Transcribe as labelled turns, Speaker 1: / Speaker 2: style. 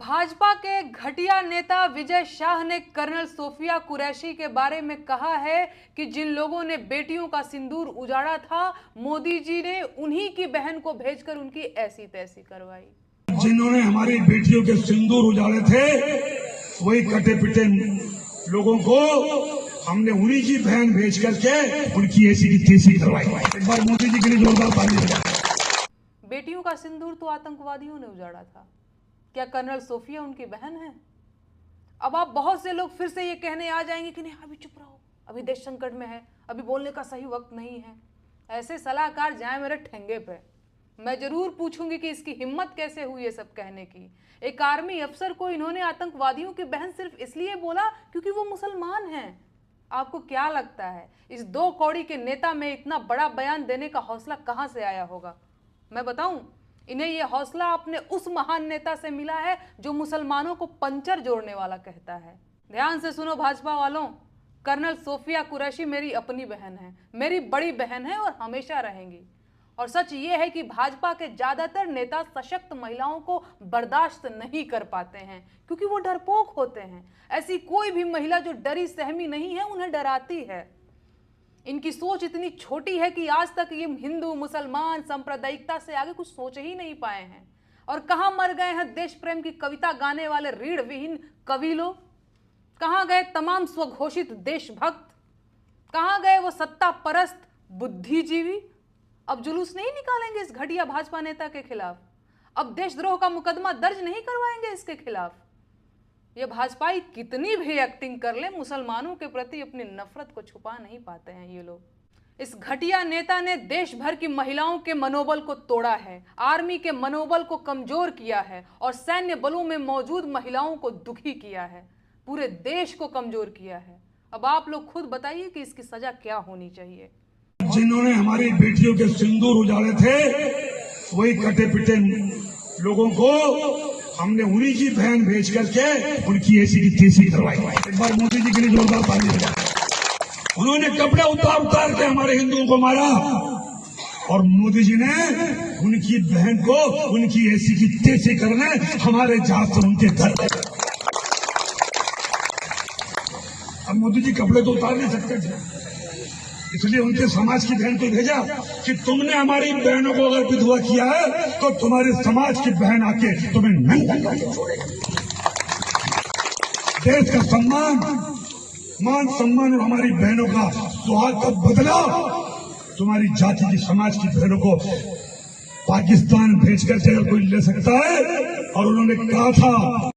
Speaker 1: भाजपा के घटिया नेता विजय शाह ने कर्नल सोफिया कुरैशी के बारे में कहा है कि जिन लोगों ने बेटियों का सिंदूर उजाड़ा था, मोदी जी ने उन्हीं की बहन को भेजकर उनकी ऐसी तैसी करवाई।
Speaker 2: जिन्होंने हमारी बेटियों के सिंदूर उजाड़े थे, वही कटे पिटे लोगों को हमने उन्हीं की बहन भेज करके उनकी ऐसी की तैसी करवाई। एक बार मोदी जी के लिए जोरदार ताली बजाएं।
Speaker 1: बेटियों का सिंदूर तो आतंकवादियों ने उजाड़ा था, क्या कर्नल सोफिया उनकी बहन है? अब आप बहुत से लोग फिर से ये कहने आ जाएंगे कि नहीं, अभी चुप रहो, अभी देश संकट में है, अभी बोलने का सही वक्त नहीं है। ऐसे सलाहकार जाए मेरे ठेंगे पे। मैं जरूर पूछूंगी कि इसकी हिम्मत कैसे हुई ये सब कहने की। एक आर्मी अफसर को इन्होंने आतंकवादियों की बहन सिर्फ इसलिए बोला क्योंकि वो मुसलमान हैं। आपको क्या लगता है इस दो कौड़ी के नेता में इतना बड़ा बयान देने का हौसला कहां से आया होगा? मैं बताऊं, इन्हें यह हौसला अपने उस महान नेता से मिला है जो मुसलमानों को पंचर जोड़ने वाला कहता है। ध्यान से सुनो भाजपा वालों, कर्नल सोफिया कुरैशी मेरी अपनी बहन है, मेरी बड़ी बहन है और हमेशा रहेंगी। और सच ये है कि भाजपा के ज्यादातर नेता सशक्त महिलाओं को बर्दाश्त नहीं कर पाते हैं क्योंकि वो डरपोक होते हैं। ऐसी कोई भी महिला जो डरी सहमी नहीं है उन्हें डराती है। इनकी सोच इतनी छोटी है कि आज तक ये हिंदू मुसलमान सांप्रदायिकता से आगे कुछ सोच ही नहीं पाए हैं। और कहां मर गए हैं देश प्रेम की कविता गाने वाले रीढ़ विहीन कवि लोग? कहां गए तमाम स्वघोषित देशभक्त? कहां गए वो सत्ता परस्त बुद्धिजीवी? अब जुलूस नहीं निकालेंगे इस घटिया भाजपा नेता के खिलाफ? अब देशद्रोह का मुकदमा दर्ज नहीं करवाएंगे इसके खिलाफ? ये भाजपाई कितनी भी एक्टिंग कर ले, मुसलमानों के प्रति अपनी नफरत को छुपा नहीं पाते हैं ये लोग। इस घटिया नेता ने देश भर की महिलाओं के मनोबल को तोड़ा है, आर्मी के मनोबल को कमजोर किया है और सैन्य बलों में मौजूद महिलाओं को दुखी किया है, पूरे देश को कमजोर किया है। अब आप लोग खुद बताइए कि इसकी सजा क्या होनी चाहिए।
Speaker 2: जिन्होंने हमारी बेटियों के सिंदूर उजाड़े थे, वही कटे पिटे लोगों को हमने उन्हीं की बहन भेज करके उनकी ऐसी की तैसी करवाई। एक बार मोदी जी के लिए जोरदार ताली बजाएं। उन्होंने कपड़े उतार के हमारे हिंदुओं को मारा और मोदी जी ने उनकी बहन को उनकी ऐसी की तैसी करने हमारे जहाज से उनके घर। अब मोदी जी कपड़े तो उतार नहीं सकते थे, इसलिए उनके समाज की बहन को भेजा कि तुमने हमारी बहनों को अगर विधवा किया है तो तुम्हारे समाज की बहन आके तुम्हें नंगा करके छोड़ेगी। देश का सम्मान, मान सम्मान और हमारी बहनों का सुहाग का बदला तुम्हारी जाति की समाज की बहनों को पाकिस्तान भेजकर अगर कोई ले सकता है। और उन्होंने कहा था